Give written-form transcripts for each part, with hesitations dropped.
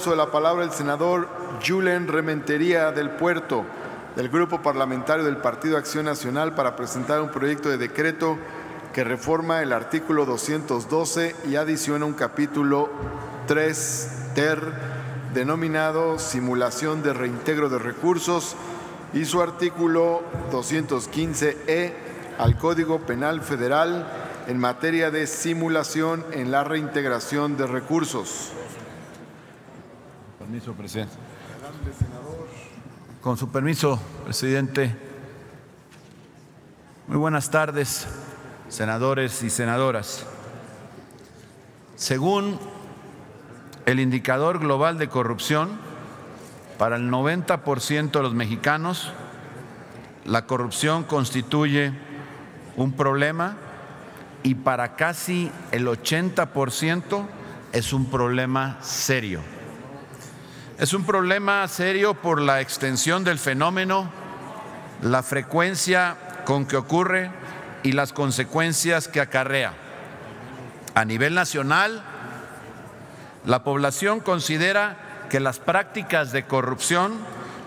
De la palabra el senador Julen Rementería del Puerto, del Grupo Parlamentario del Partido Acción Nacional, para presentar un proyecto de decreto que reforma el artículo 212 y adiciona un capítulo 3 ter denominado Simulación de Reintegro de Recursos y su artículo 215E al Código Penal Federal en materia de simulación en la reintegración de recursos. Permiso, presidente. Con su permiso, presidente. Muy buenas tardes, senadores y senadoras. Según el indicador global de corrupción, para el 90% de los mexicanos, la corrupción constituye un problema y para casi el 80% es un problema serio. Es un problema serio por la extensión del fenómeno, la frecuencia con que ocurre y las consecuencias que acarrea. A nivel nacional, la población considera que las prácticas de corrupción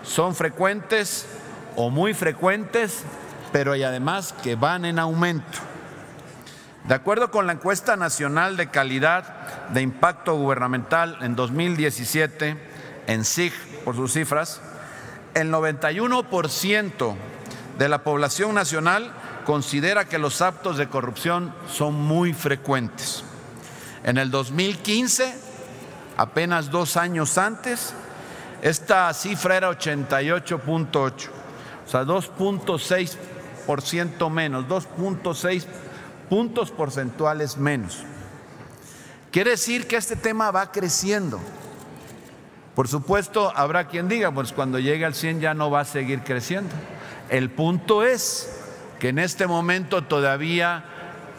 son frecuentes o muy frecuentes, pero y además que van en aumento. De acuerdo con la encuesta nacional de calidad de impacto gubernamental en 2017, en SIG, por sus cifras, el 91% de la población nacional considera que los actos de corrupción son muy frecuentes. En el 2015, apenas 2 años antes, esta cifra era 88.8, o sea, 2.6% menos, 2.6 puntos porcentuales menos. Quiere decir que este tema va creciendo. Por supuesto, habrá quien diga, pues cuando llegue al 100 ya no va a seguir creciendo. El punto es que en este momento todavía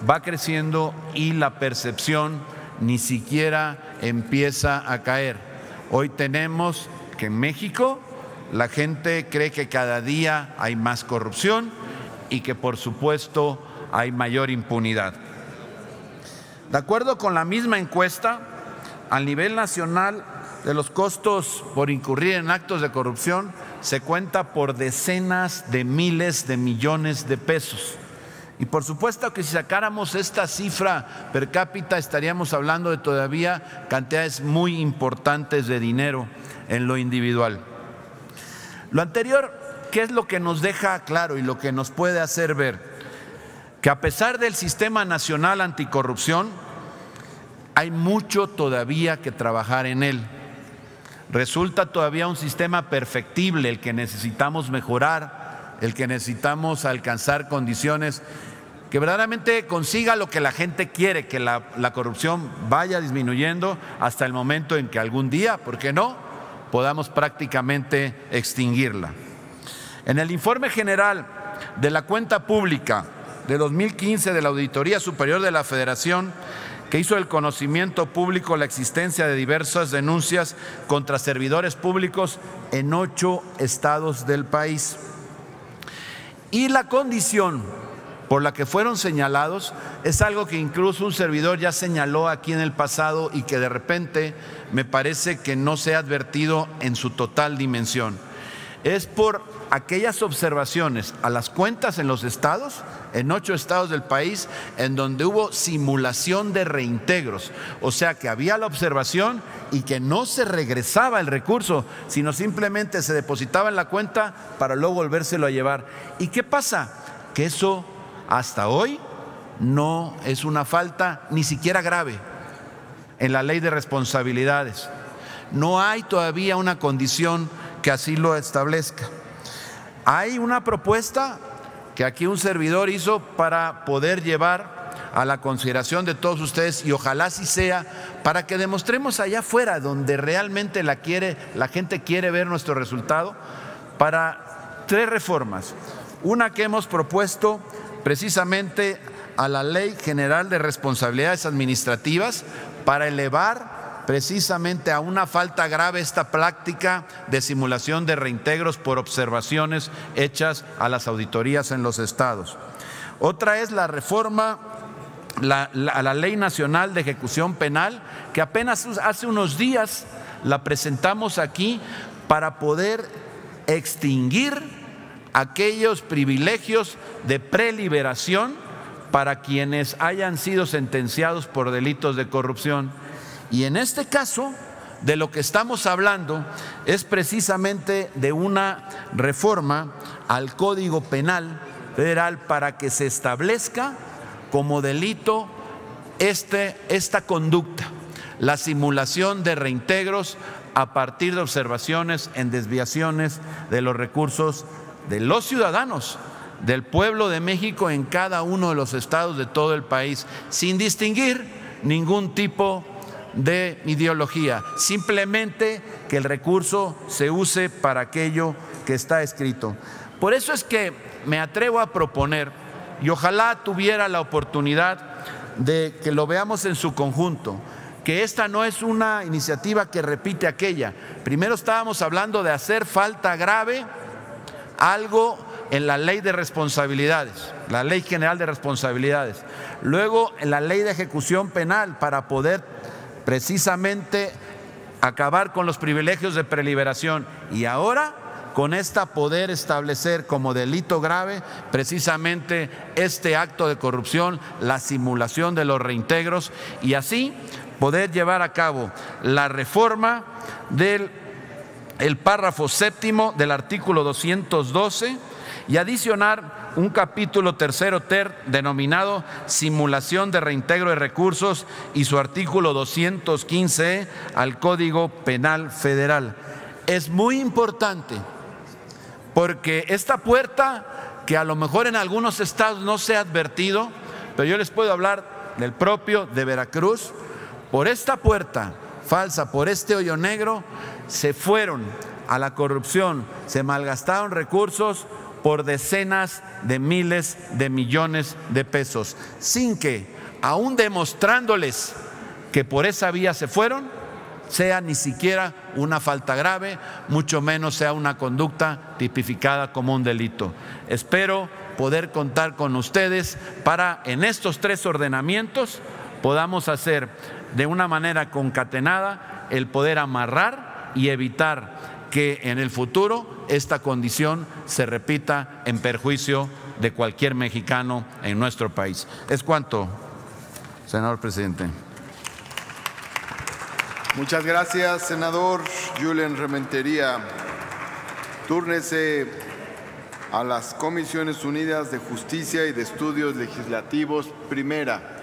va creciendo y la percepción ni siquiera empieza a caer. Hoy tenemos que en México la gente cree que cada día hay más corrupción y que por supuesto hay mayor impunidad. De acuerdo con la misma encuesta, a nivel nacional, de los costos por incurrir en actos de corrupción se cuenta por decenas de miles de millones de pesos. Y por supuesto que si sacáramos esta cifra per cápita estaríamos hablando de todavía cantidades muy importantes de dinero en lo individual. Lo anterior, ¿qué es lo que nos deja claro y lo que nos puede hacer ver? Que a pesar del Sistema Nacional Anticorrupción, hay mucho todavía que trabajar en él. Resulta todavía un sistema perfectible el que necesitamos mejorar, el que necesitamos alcanzar condiciones que verdaderamente consiga lo que la gente quiere, que la corrupción vaya disminuyendo hasta el momento en que algún día, ¿por qué no?, podamos prácticamente extinguirla. En el informe general de la cuenta pública de 2015 de la Auditoría Superior de la Federación, que hizo el conocimiento público la existencia de diversas denuncias contra servidores públicos en 8 estados del país. Y la condición por la que fueron señalados es algo que incluso un servidor ya señaló aquí en el pasado y que de repente me parece que no se ha advertido en su total dimensión. Es por aquellas observaciones a las cuentas en los estados, en 8 estados del país, en donde hubo simulación de reintegros. O sea que había la observación y que no se regresaba el recurso, sino simplemente se depositaba en la cuenta para luego volvérselo a llevar. ¿Y qué pasa? Que eso hasta hoy no es una falta ni siquiera grave en la ley de responsabilidades. No hay todavía una condición que así lo establezca. Hay una propuesta que aquí un servidor hizo para poder llevar a la consideración de todos ustedes y ojalá así sea, para que demostremos allá afuera donde realmente la gente quiere ver nuestro resultado, para 3 reformas. Una que hemos propuesto precisamente a la Ley General de Responsabilidades Administrativas para elevar precisamente a una falta grave esta práctica de simulación de reintegros por observaciones hechas a las auditorías en los estados. Otra es la reforma a la Ley Nacional de Ejecución Penal, que apenas hace unos días la presentamos aquí para poder extinguir aquellos privilegios de preliberación para quienes hayan sido sentenciados por delitos de corrupción. Y en este caso, de lo que estamos hablando es precisamente de una reforma al Código Penal Federal para que se establezca como delito esta conducta, la simulación de reintegros a partir de observaciones en desviaciones de los recursos de los ciudadanos del pueblo de México en cada uno de los estados de todo el país, sin distinguir ningún tipo de ideología, simplemente que el recurso se use para aquello que está escrito. Por eso es que me atrevo a proponer, y ojalá tuviera la oportunidad de que lo veamos en su conjunto, que esta no es una iniciativa que repite aquella. Primero estábamos hablando de hacer falta grave algo en la ley de responsabilidades, la ley general de responsabilidades, luego en la ley de ejecución penal para poder precisamente acabar con los privilegios de preliberación, y ahora con esta poder establecer como delito grave precisamente este acto de corrupción, la simulación de los reintegros, y así poder llevar a cabo la reforma del párrafo séptimo del artículo 212 y adicionar un capítulo tercero ter denominado simulación de reintegro de recursos y su artículo 215 al Código Penal Federal. Es muy importante porque esta puerta, que a lo mejor en algunos estados no se ha advertido, pero yo les puedo hablar del propio de Veracruz, por esta puerta falsa, por este hoyo negro, se fueron a la corrupción, se malgastaron recursos por decenas de miles de millones de pesos, sin que, aún demostrándoles que por esa vía se fueron, sea ni siquiera una falta grave, mucho menos sea una conducta tipificada como un delito. Espero poder contar con ustedes para, en estos tres ordenamientos, podamos hacer de una manera concatenada el poder amarrar y evitar que en el futuro esta condición se repita en perjuicio de cualquier mexicano en nuestro país. Es cuanto, senador presidente. Muchas gracias, senador Julen Rementería. Túrnese a las Comisiones Unidas de Justicia y de Estudios Legislativos, primera.